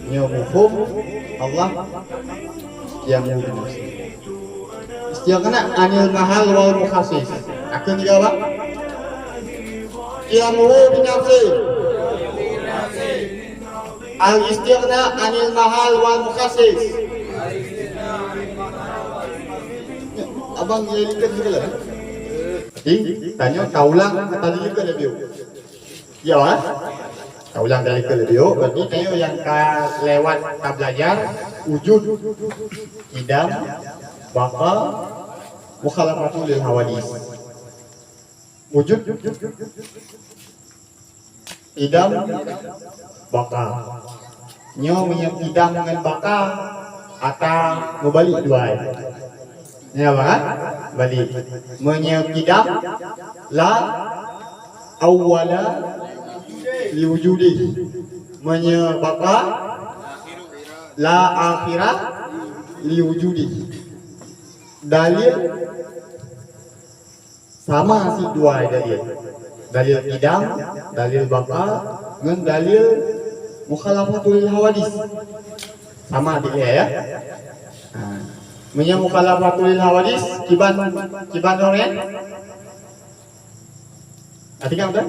Nya mufhum Allah yang binafsi. Istighna anil mahal wal mukhasis. Akan jawab. Qiyamuhu binafsi. Al istighna anil mahal wal mukhasis. Abang jadikan juga lah. Jadi tanya kaulang tadi juga lebih. Ya lah. Kaulang tadi juga lebih. Berarti tanya yang lewat ka belajar wujud, idam, baqa, mukhalafatu lil hawadis. Wujud, idam, baqa. Nyo menyang idam dengan baqa atau membalik dua. Ya kan? Balik. Menyang idam la awwala liwujudi. Menyang baqa la akhirah liwujudi. Dalil sama si dua dalil. Dalil idam, dalil baqa dengan dalil mukhalafatul hawadis. Sama dia ya. Menyang mukhalafatul hawadis kiban orang. Artinya apa?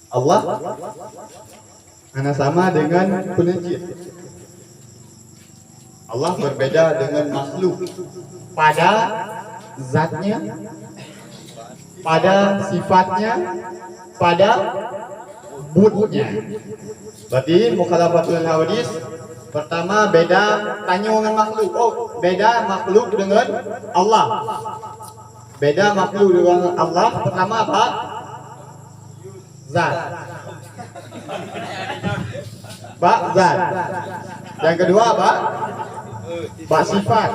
Allah karena sama dengan penajis. Allah berbeda dengan makhluk pada zatnya, pada sifatnya, pada budnya. Berarti mukhalafatul hawadis pertama beda tanya dengan makhluk. Oh, beda makhluk dengan Allah. Beda makhluk dengan Allah. Pertama apa? Zat. Bak zat. Yang kedua apa? Bak sifat.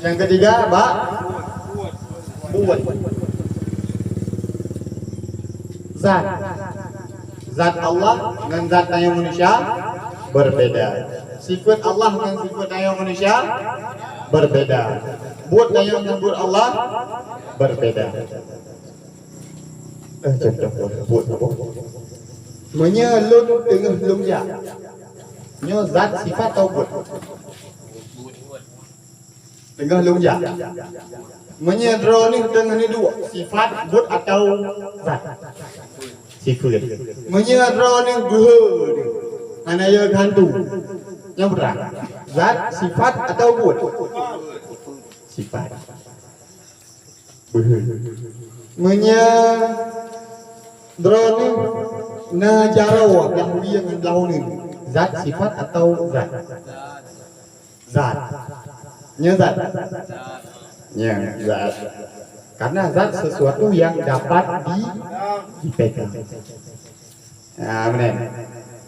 Yang ketiga bak buat. Zat. Zat Allah dengan zat yang manusia berbeda. Sifat Allah dengan sifat yang manusia berbeda. Buat yang buat Allah berbeda. Buat apa? Menyelun tengah lumja. Nyo zat sifat atau buat? Tengah lumja. Menyedro ni tengah ni dua. Sifat buat atau zat? Sifat. Menyedro ni buat. Anaya hantu. Yang berat. Zat, sifat atau buat? Sifat. Menyedro ni najarawa yang dia dengan lawan ini. Zat, sifat atau zat? Zat. Nya zat. Nya zat. Karena zat sesuatu yang dapat dipegang. Nah, benar.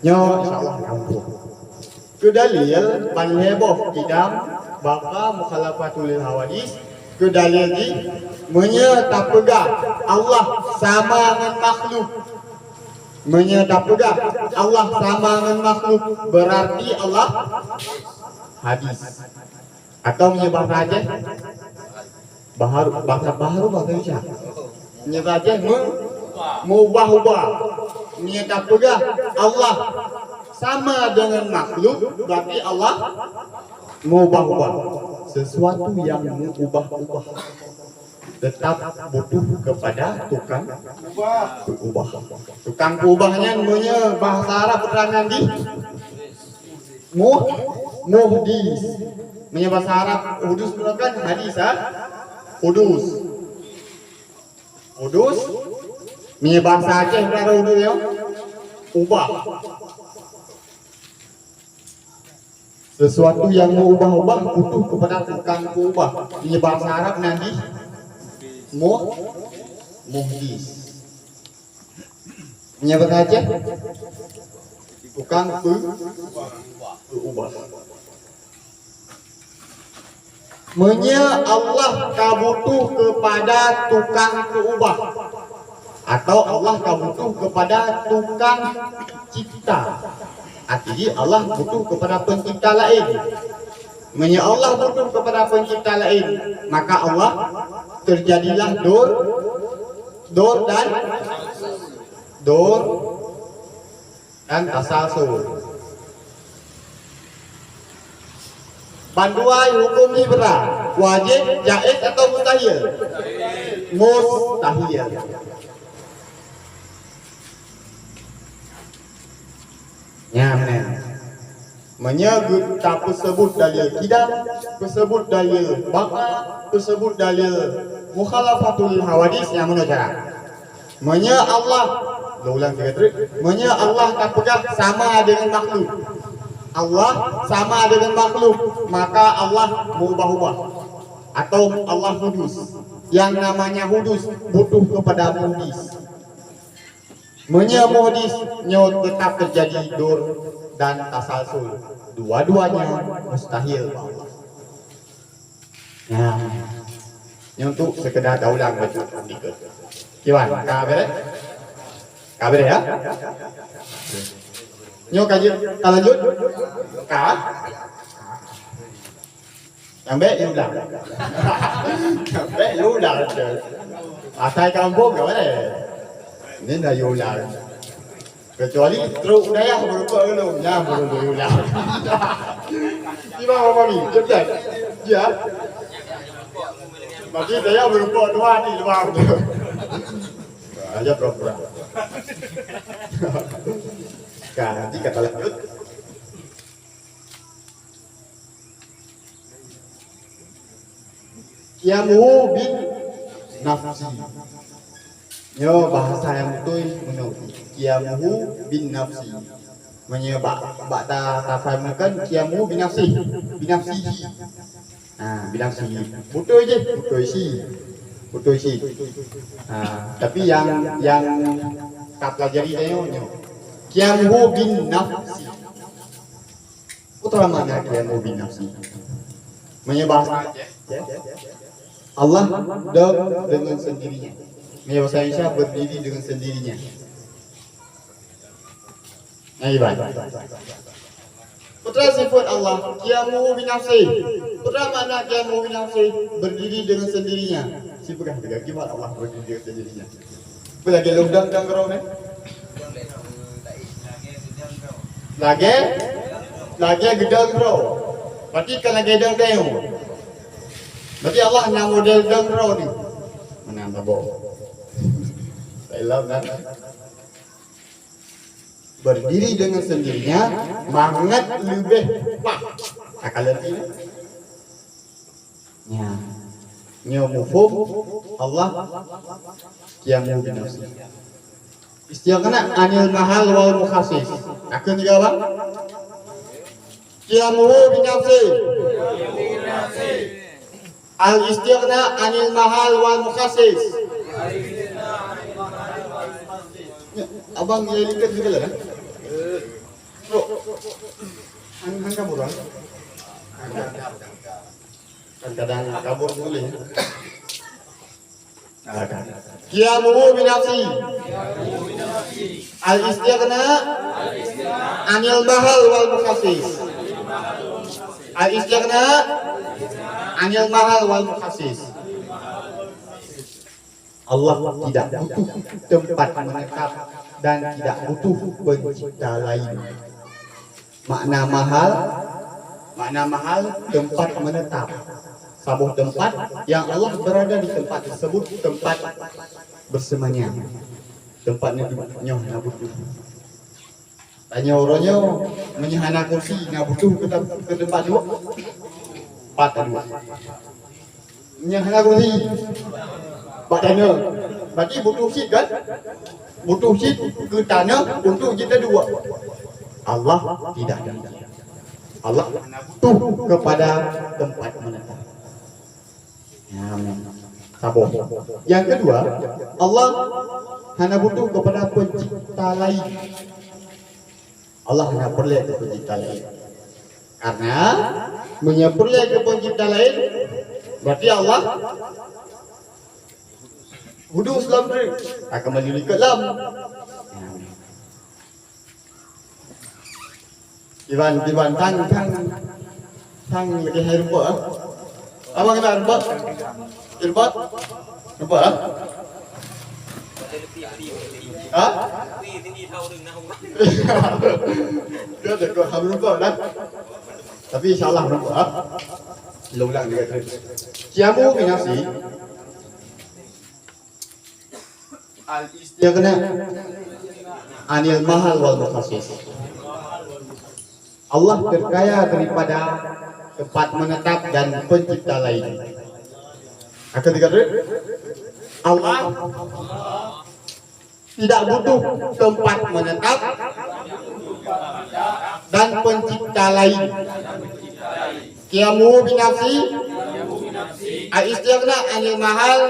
Nyo insyaallah kamu. Ke dalil ban heboh idam baqa mukhalafatul hawadis. Ke dalil ni menyata pegang Allah sama dengan makhluk. Menyata pegang Allah sama dengan makhluk berarti Allah hadis. Atau menyebab saja baharu bahasa menyebab saja mengubah-ubah. Menyata pegang Allah sama dengan makhluk berarti Allah mengubah-ubah. Sesuatu yang mengubah-ubah tetap butuh kepada tukang ubah. Tukang ubahnya namanya bahasa Arab peranan di muhdis. Namanya bahasa Arab hudus bukan hadis hudus. Hudus namanya bahasa Aceh berapa hudus ya? Ubah. Sesuatu yang mau ubah-ubah butuh kepada tukang ubah. Ini bahasa Arab nanti muhdis. Ini bahasa Aceh tukang ubah. Menya Allah kabutuh kepada tukang ubah. Atau Allah kabutuh kepada tukang cipta. Artinya Allah butuh kepada pencipta lain. Menya Allah butuh kepada pencipta lain, maka Allah dur, dan tasalsul. Banduai hukum ni berat, wajib, jaiz atau mustahil? Mustahil. Ya, benar. Menyebut tak tersebut dalil kitab, tersebut dalil baka, tersebut dalil mukhalafatul hawadis yang mana cara? Menya Allah, ulang tiga trik. Menya Allah tak pegang sama dengan makhluk. Allah sama dengan makhluk, maka Allah berubah-ubah atau Allah hudus. Yang namanya hudus butuh kepada muhdis. Menya muhdis nyo tetap terjadi dur dan tasalsul. Dua-duanya mustahil Allah. Ya. Ini untuk sekedar daulang baca sedikit. Kiwan, kabar? Kabar ya? Nyo kaji lanjut? Ka? Yang baik you ulang. Yang baik you ulang. Asal kampung kau mana? Ini dah you ulang. Kecuali teruk daya berupa belum, ya belum ulang. Gimana mami? Cepat. Ya. Bagi saya berupa dua di luar. Aja pura-pura. Nanti kata lanjut. Qiyamuhu bin nafsi. Yo bahasa yang betul menurut qiyamuhu bin nafsi. Menyebab bakta tafahamkan qiyamuhu bin nafsi. Bin nafsihi. Binafsi. Betul je, betul isi. Tapi yang tak pelajari tengoknya. Qiyamuhu bin nafsi. Putra mana qiyamuhu bin nafsi? Menyebab Allah dengan sendirinya. Bahasa Indonesia berdiri dengan sendirinya. Ibadah. Putra sifat Allah, qiyamuhu bi nafsi. Putra mana qiyamuhu bi nafsi? Berdiri dengan sendirinya. Sifat juga gimana Allah berdiri dengan sendirinya? Lagi lubang dan gerong ni? Lagi gedang gerong. Berarti kan lagi gedang tayung. Berarti Allah yang model gedang gerong ni. Mana tabok? Saya kan? Berdiri dengan sendirinya, mangat lebih pak. Kalau ini, ya, nyomufum Allah qiyamuhu bin nafsi. Istighna anil mahal wal mukhasis. Akan juga apa? Qiyamuhu bin nafsi. Al istighna anil mahal wal mukhasis. Abang dia lihat juga lah. Bro, hang kabur kan? Kadang kabur boleh. Qiyamuhu bi nafsi. Al istighna anil mahal wal mukhasis. Al istighna anil mahal wal mukhasis. Allah tidak butuh tempat menetap dan tidak butuh pencipta lain. Makna mahal tempat menetap. Sebuah tempat yang Allah berada di tempat tersebut, tempat bersemayam. Tempatnya nak butuh. Tanya orangnya menyahana kursi nak butuh ke tempat dua. Empat dua. Menyahana kursi. Tanya, berarti butuh seat kan? Butuh seat ke tanah untuk kita dua. Allah tidak. Allah butuh kepada tempat menetap. Sabar. Yang kedua, Allah hanya butuh kepada pencipta lain. Allah hanya perlu ke pencipta lain. Karena menyepurli ke pencipta lain, berarti Allah hudus lam tu akan kembali ke lam. Iwan tang lagi hai rupa. Abang kita rupa. Rupa. Rupa. Hah? Dia ada kau harus lupa kan? Tapi insyaallah lupa. Ulang dia kata. Kiamu binasi. Al-istighna anil mahal wal mukhasis. Allah terkaya daripada tempat menetap dan pencipta lain. Akan dikata Allah tidak butuh tempat menetap dan pencipta lain. Qiyamu binafsi al-istighna anil mahal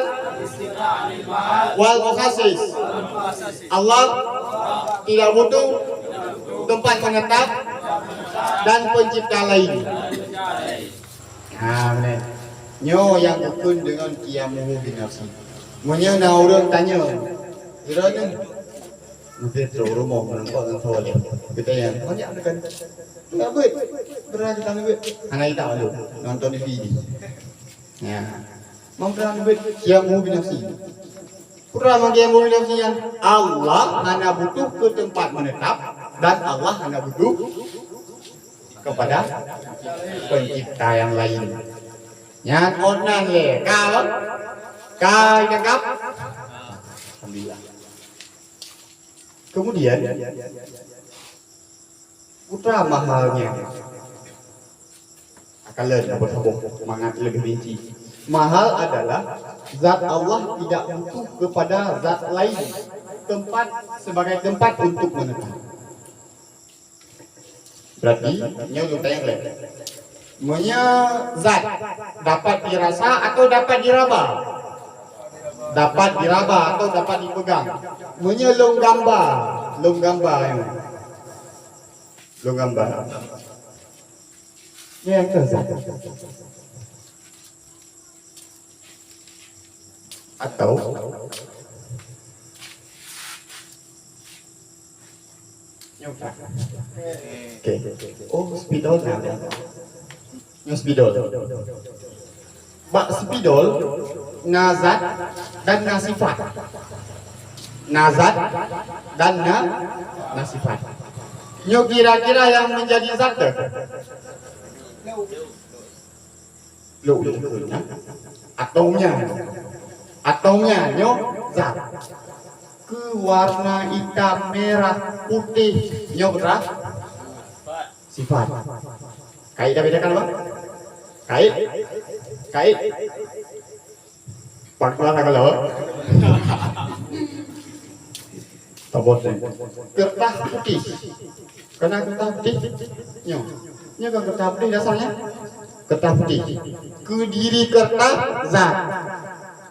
wal mukhasis. Allah tidak butuh tempat menetap dan pencipta lain. Benar. Nyo yang ukun dengan qiyamu binafsi. Munya na orang tanya, kira ni mungkin terus rumah menampak dengan soalan. Kita yang banyak kan. Tak bet. Berani tak bet. Anak kita malu nonton di TV. Ya. Mau berani bet qiyamu binafsi. Pura qiyamu binafsi yang Allah hanya butuh ke tempat menetap dan Allah hanya butuh kepada pencipta yang lain. Yang onan le, kau cakap. Alhamdulillah. Kemudian putra mahalnya akan lebih semangat lebih rinci. Mahal adalah zat Allah tidak butuh kepada zat lain tempat sebagai tempat untuk menetap. Berarti nyolong tayang le. Munya zat dapat dirasa atau dapat diraba? Dapat diraba atau dapat dipegang. Munya long gambar yang long gambar. Ini yang zat. Atau okay. Oh, spidol namanya. Spidol. Bak spidol nazat dan nasifat. Nazat dan nasifat. Nyo kira-kira yang menjadi zat tu. Atomnya nyo zat. Ke warna hitam, merah, putih, nyo berapa? Sifat. Kait dah bedakan apa? Kait. Paklah kalau. Tabot ni. Kertas putih. Kena kertas putih. Nyo kan kertas putih dasarnya. Kertas putih. Ke diri kertas zat.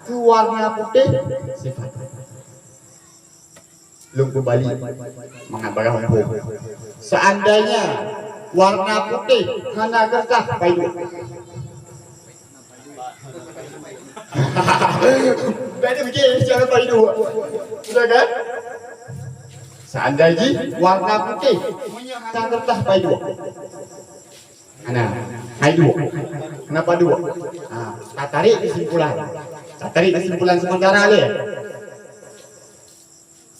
Ke warna putih sifat. Lumpuh Bali mengabarkan hukum. Seandainya warna putih hanya kertas payung. Tadi begini cara payung. Sudah kan? Seandainya warna putih hanya kertas payung. Hai dua. Kenapa dua? Tak tarik kesimpulan sementara le.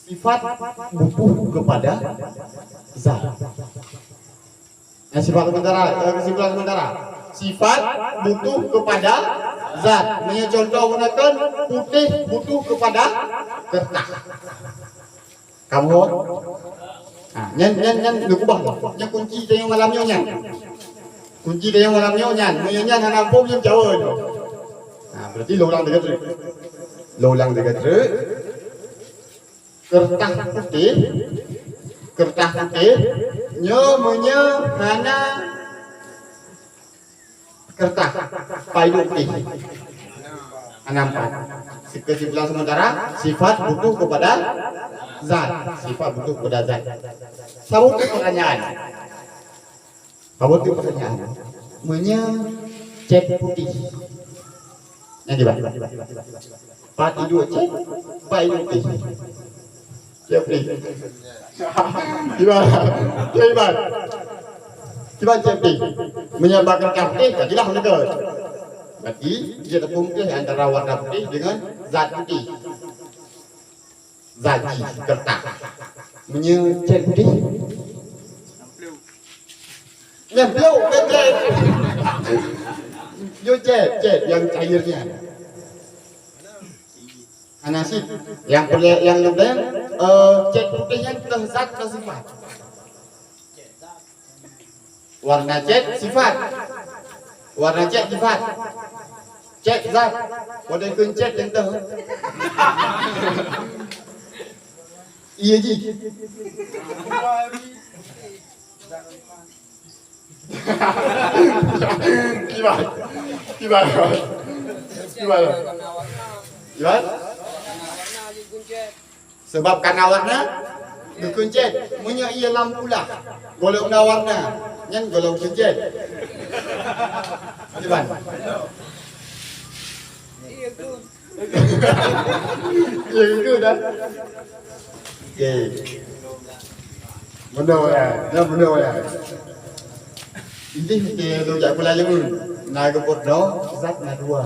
Sifat butuh kepada zat. Sifat kesimpulan sementara. Sifat butuh kepada zat. Ini contoh gunakan putih butuh kepada kertas. Kamu nyan lukubah. Nyan kunci dia yang malamnya nyan. Kunci dia yang malamnya nyan. Nyan hana pom yang jauh. Berarti lolang dekat terus. Kertas putih nyonya hana kertas payung putih. Nampak. Kesimpulan sementara sifat butuh kepada zat. Sabut pertanyaan. Menya cat putih. Yang di bawah. Part itu cat payung putih. Siap ni. Cuba siap ni. Menyebabkan putih, jadilah lega. Berarti dia tepung ke antara warna putih dengan zat putih. zaji kertas. Cet putih. Nyemplung cet. Yo cet yang cairnya. Anasib yang lebih cet putihnya zat atau sifat. Warna cet sifat. Warna cet sifat. Cet zat. Pada kun cet yang tu. Iya ji. Gimana? Sebab karena warna dikuncet, punya ia lampu lah. Golong warna, yang golong kuncet. Gimana? Iya itu dah. Okay. Benar ya. Ini kita tak pula lagi. Naga porno, zat dua,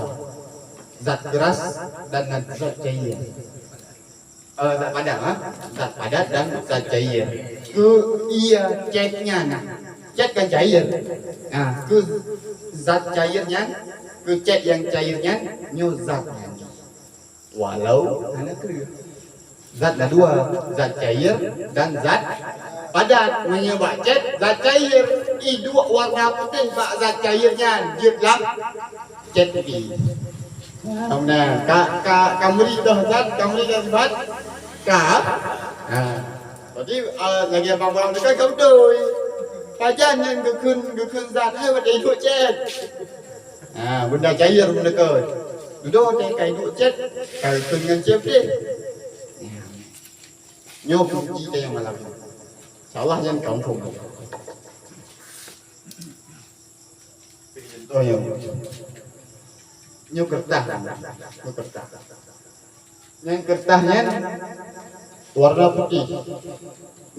zat keras dan zat cair. Zat padat, zat padat dan zat cair. Iya catnya, cat kan cair. Zat cairnya, cat yang cairnya, zatnya. Walau zat dua, zat cair dan zat padat. Menyebab cat zat cair, dua warna putih bak zat cairnya jelas cat putih. Nah, kamu dah zat, kamu dah sifat kah? Jadi lagi abang orang dekat kau doi. Pajan yang gekun zat hai pada hidup cat. Benda cair benda kau. Duduk kai hidup cat, kai dengan cat putih. Nyo puji dia yang malam ini. InsyaAllah jangan kampung. Contoh nyo kertas. Yang kertasnya warna putih.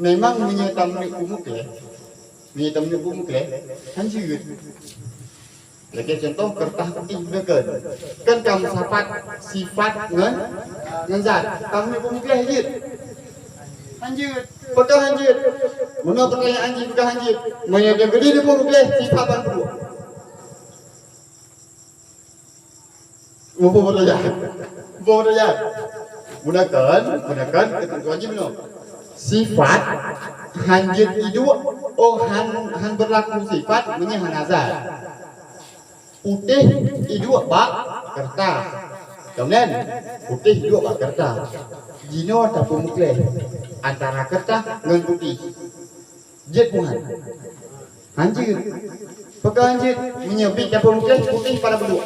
Memang menyetam ni umuk le. Hancur. Lagi contoh kertas putih betul. Kan kamu sifat ngan zat. Kamu umuk le hajir. Hanjir, pegang hanjir. Mana pertanyaan hanjir, pegang hanjir. Mana dia gede dia pun boleh sifat bantu. Mumpung berjalan. Gunakan ketentuan wajib no. Sifat hanjir itu han berlaku sifat menyang nazar. Putih itu bak kertas. Kemudian putih itu bak kertas. Jino ataupun mukle antara kertas dengan putih. Jet bunga. Hanjir. Pegang hanjir menyebik ataupun mukle putih pada berdua.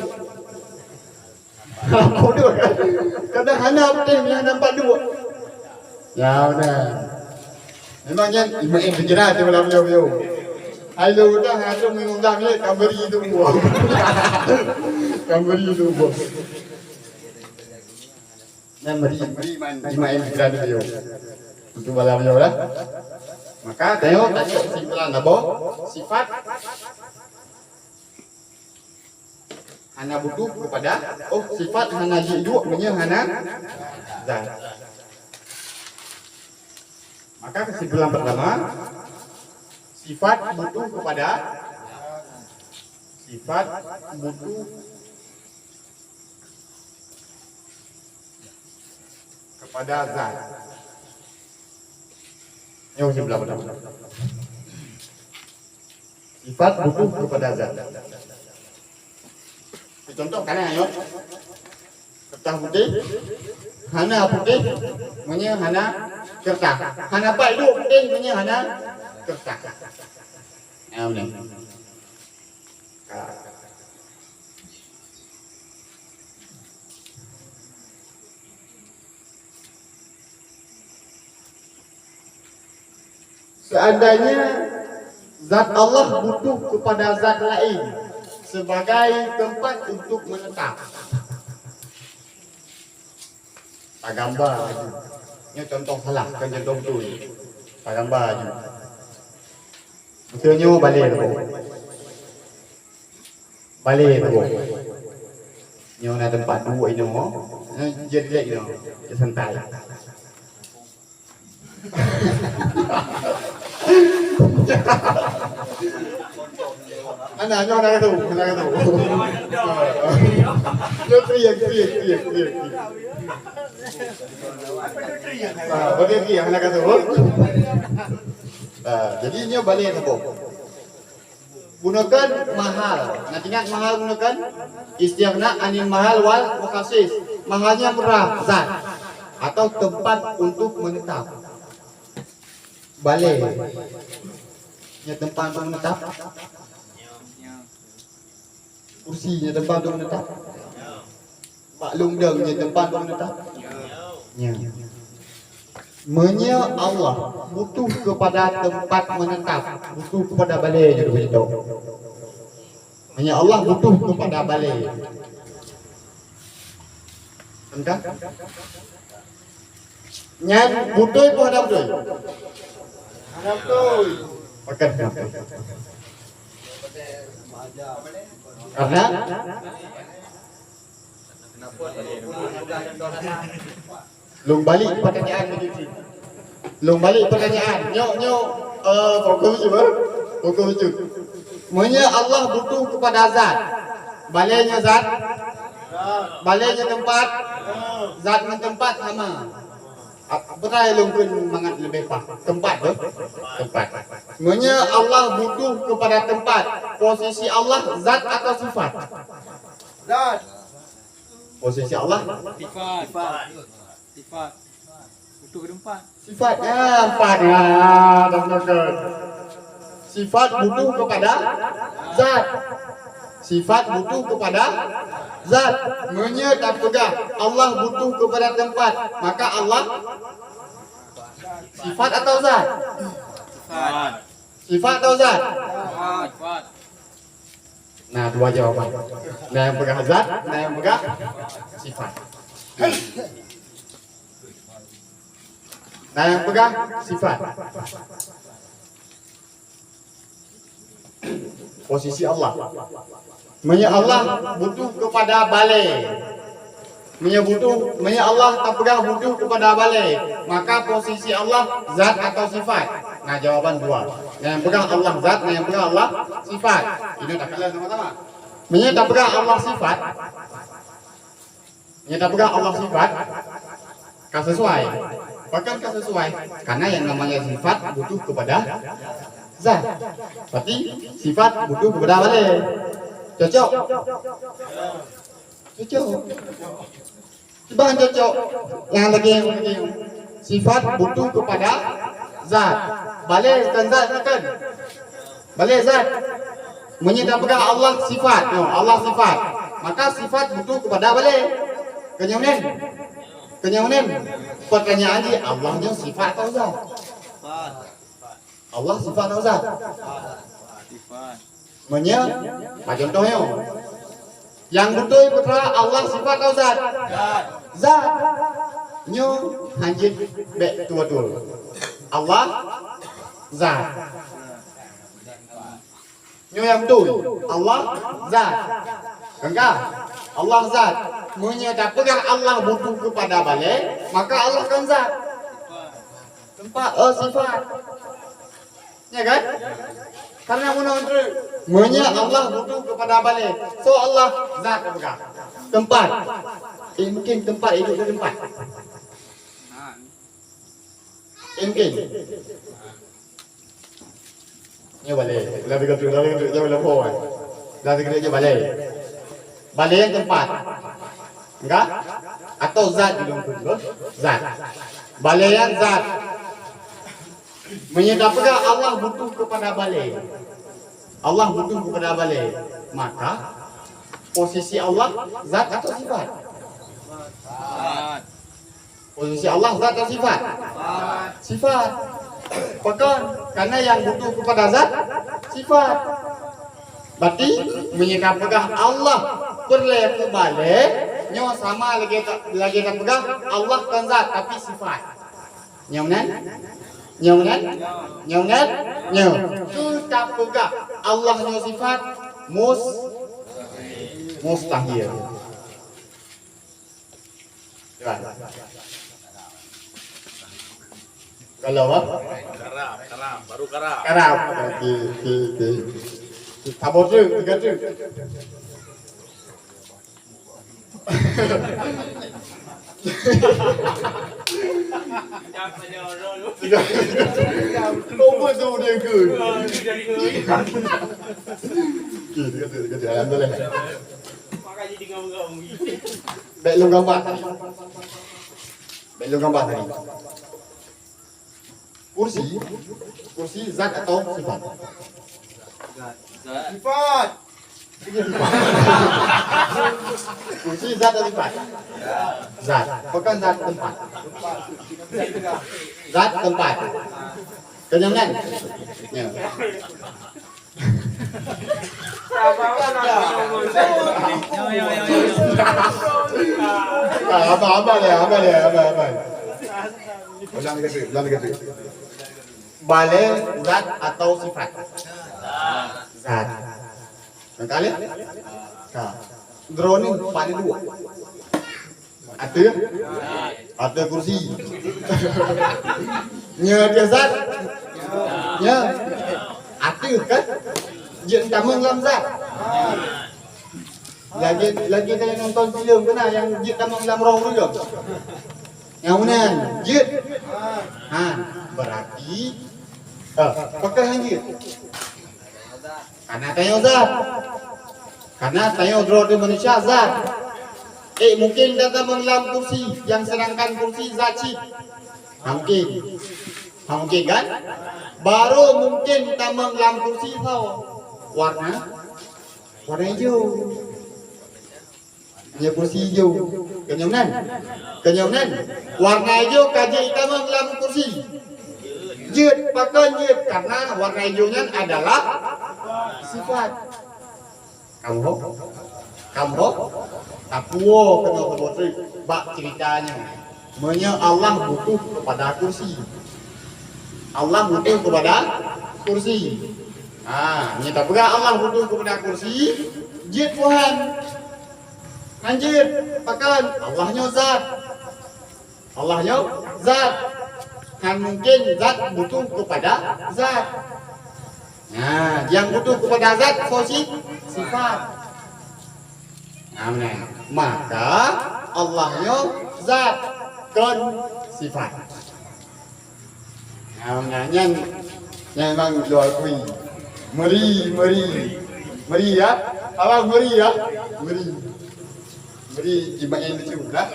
Bodoh kan? Kadang hana putih yang nampak dua. Ya udah. Memangnya ibu berjerat di malam beliau. Halo dah ada mengundang ni kamberi itu buah. Kamberi itu buah. Dan beri imain berani beliau untuk malam beliau lah. Maka tengok kesimpulan apa? Sifat hana butuh kepada sifat hana jiwa punya hana zat. Maka kesimpulan pertama sifat butuh kepada zat. Yang sebelah pertama. Sifat butuh kepada zat. Contoh kanan ayo. Kertas putih. Hana putih punya hana kertas. Hana padu putih punya hana kertas. Ni. Seandainya zat Allah butuh kepada zat lain sebagai tempat untuk menetap. Tak gambar lagi. Ini contoh salah, kan contoh betul. Tak gambar lagi. Betulnya balik tu. Ini ada tempat dua ini. Jadi lagi dia santai. Anak kata tu. Dia teriak. Betul teriak anak kata tu. Jadi ini balik apa? Gunakan mahal. Nanti ingat mahal gunakan istighna anil mahal wal mukhasis. Mahalnya murah, zat atau tempat untuk menetap. Balai. Ya tempat untuk menetap. Kursinya tempat untuk menetap. Maklum dengnya tempat untuk menetap. Ya. Menya Allah butuh kepada tempat menetap, butuh kepada balai je begitu. Menya Allah butuh kepada balai. Entah? Nyan butuh apa ada butuh? Ada butuh. Makan. Karena Long balik pertanyaan begitu. Long balik pertanyaan. Nyok Pokok lucu. Menya Allah butuh kepada zat. Balainya zat. Balainya tempat. Zat dengan tempat sama. Berai long pun mangat lebih pak. Tempat tu. Tempat. Menya Allah butuh kepada tempat. Posisi Allah zat atau sifat? Zat. Posisi Allah Sifat butuh ke tempat. Sifatnya empat. Teman-teman. Sifat butuh kepada zat. Sifat butuh kepada zat. Menya tak pegang. Allah butuh kepada tempat. Maka Allah sifat atau zat? Sifat. Sifat atau zat? Sifat. Nah, dua jawapan. Nah, yang pegang zat, nah yang pegang sifat. Nah, yang pegang sifat. Posisi Allah. Menya Allah butuh kepada balai. Menya Allah tak pegang butuh kepada balai. Maka posisi Allah zat atau sifat. Nah, jawaban dua. Yang pegang Allah zat, yang pegang Allah sifat. Ini tak kalah sama-sama. Menya tak pegang Allah sifat. Menya tak pegang Allah sifat. Kan sesuai. Bahkan kan sesuai. Karena yang namanya sifat butuh kepada zat. Berarti sifat butuh kepada balai. Cocok? Cocok. Coba cocok. Yang lagi. Sifat butuh kepada zat. Balai kan zat kan? Balai zat. Menyita pegang Allah sifat. No, Allah sifat. Maka sifat butuh kepada balai. Kenyamanan. Pertanyaan dia, Allahnya sifat atau zat? Allah sifat atau zat? Sifat. Menya, macam contohnya. Yang betul putra Allah sifat atau zat? Zat. Nyo hanjit bek tua-tua. Allah zat. Nyo yang betul. Allah zat. Enggak. Allah zat. Menya tak pegang Allah butuh kepada balai, maka Allah kan zat. Tempat sifat. Ya kan? Karena menya Allah butuh kepada balai. So Allah zat pegang. Tempat. Mungkin tempat hidup di tempat. Mungkin. Ini balai. Lebih ke tu, jangan lupa. Lebih ke balai. Balai yang tempat. Enggak? Atau zat di dalam zat. Balai yang zat. Menyedap pegang Allah butuh kepada balai. Allah butuh kepada balai. Maka posisi Allah zat atau sifat? Posisi Allah zat atau sifat? Sifat. Bahkan karena yang butuh kepada zat sifat. Berarti menyedap pegang Allah perleh ke balai. Nyo sama lagi tak pegang Allah kan zat tapi sifat. Nyoman? Nyo. Kita pegang Allah nyo sifat mustahil. Kalau apa? Karam, baru karam. Karab. Okey. Tabur tu, tiga tu. Kau buat tu dia ke? Tiga tu. Alhamdulillah. Baik lu gambar tadi. Kursi zat atau sifat? Sifat. Kursi zat atau sifat? Zat. Bukan zat tempat. Zat tempat. Kenyaman? Ya. Abang dia. Ulang kata. Balik zat atau sifat? Zat. Kali? Drone ni paling dua. Ada kursi. Nya dia zat. Ya. Ada kan? Dia tamang dalam zat. Lagi kalian nonton filem kena yang dia tamang dalam roh juga. Yang mana? Jid. Berarti pakai hanya. Karena tanya zat. Karena tanya drone di manusia zat. Mungkin datang dalam kursi yang sedangkan kursi zat chip. Mungkin kan? Baru mungkin tamang dalam kursi tahu warna hijau. Dia kursi hijau. Kenyaman. Warna hijau kaji tamang dalam kursi. Jid pakai jid karena warna hijaunya adalah sifat. Kamu tapuo kena kebotri bak ceritanya. Menya Allah butuh kepada kursi. Nyata pula Allah butuh kepada kursi. Jid Tuhan. Anjir, pakan Allahnya zat. Kan mungkin zat butuh kepada zat. Yang butuh kepada zat sifat. Maka Allahnya zat kan sifat. Yang bang jual kui. Meri ya. Abang meri ya. Meri jimat yang lucu lah.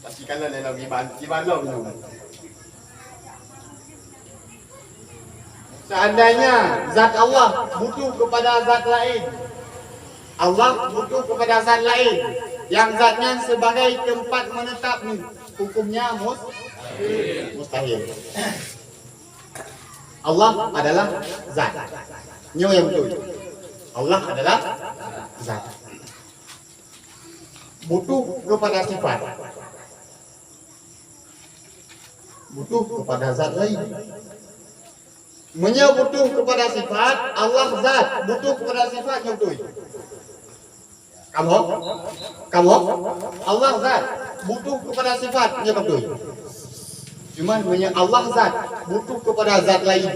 Pastikanlah dalam iman lo minum. Seandainya zat Allah butuh kepada zat lain. Allah butuh kepada zat lain yang zatnya sebagai tempat menetap ni, hukumnya mustahil. Allah adalah zat. Nyo yang betul. Allah adalah zat. Butuh kepada sifat. Butuh kepada zat lain. Butuh kepada sifat, Allah zat. Butuh kepada sifat yang betul. Kamu Allah zat. Butuh kepada sifat yang betul. Cuma Allah zat. Butuh kepada zat lain.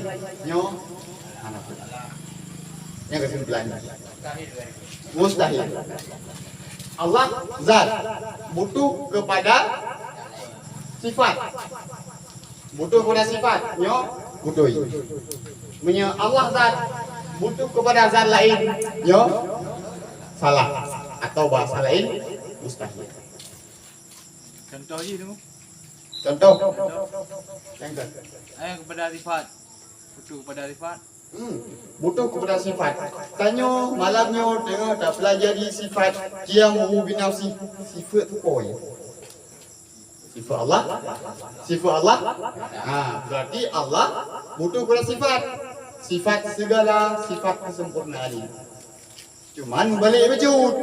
Yang kesimpulan mustahil. Allah zat butuh kepada sifat. Butuh kepada sifat. Butuh. Allah zat butuh kepada zat lain. Salah. Atau bahasa lain mustahil. Contoh je tu. Contoh. Kepada sifat. Butuh kepada sifat. Butuh kepada sifat. Tanya malamnya tengok dah pelajari sifat qiyamu bi nafsi. Sifat tu apa ya? Sifat Allah. Berarti Allah butuh kepada sifat. Sifat segala sifat kesempurnaan. Cuman balik wujud.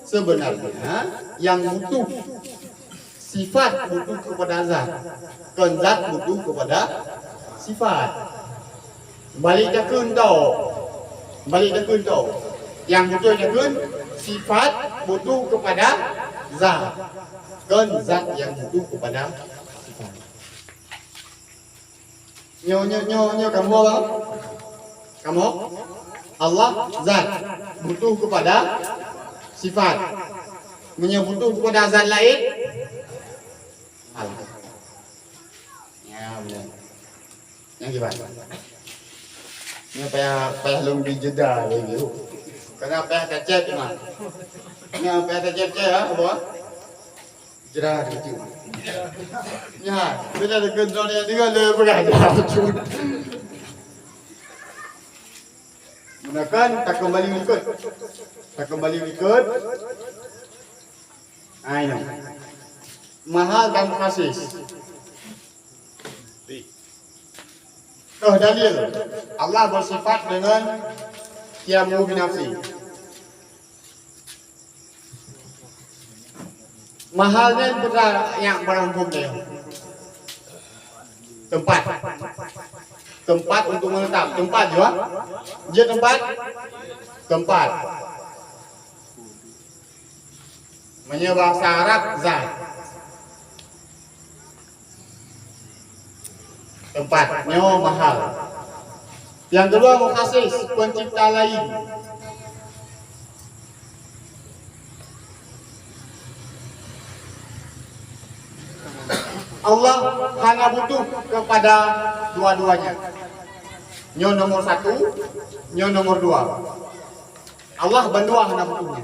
Sebenarnya yang butuh sifat butuh kepada zat. Kan zat butuh kepada sifat. Balik dakun tau. Yang butuh dakun sifat butuh kepada zat. Kan zat yang butuh kepada sifat. Nyo kamu apa? Kamu? Allah zat butuh kepada sifat. Butuh kepada zat lain. Allah. Ya benar. Yang gimana? Ini payah lebih jeda lagi. Karena payah kecet cuma. Ini payah kecet ya, apa? Jeda kecil. Ya, bila ada kontrol yang tinggal le berada. Gunakan tak kembali ikut. Tak kembali ikut. Ini. Mahal dan khasis. Dalil Allah bersifat dengan qiyamu binafsi. Mahalnya bukan yang berangkumnya. Tempat untuk menetap. Tempat juga. Dia tempat. Bahasa Arab zat. Tempatnya mahal. Yang kedua mukhasis, pencipta lain. Allah hanya butuh kepada dua-duanya. Nyo nomor satu, nyo nomor dua. Allah berdua hanya butuhnya.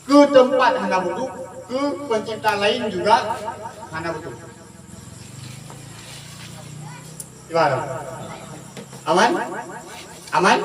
Ke tempat hanya butuh, ke pencipta lain juga hanya butuh. Gimana? Aman? Aman?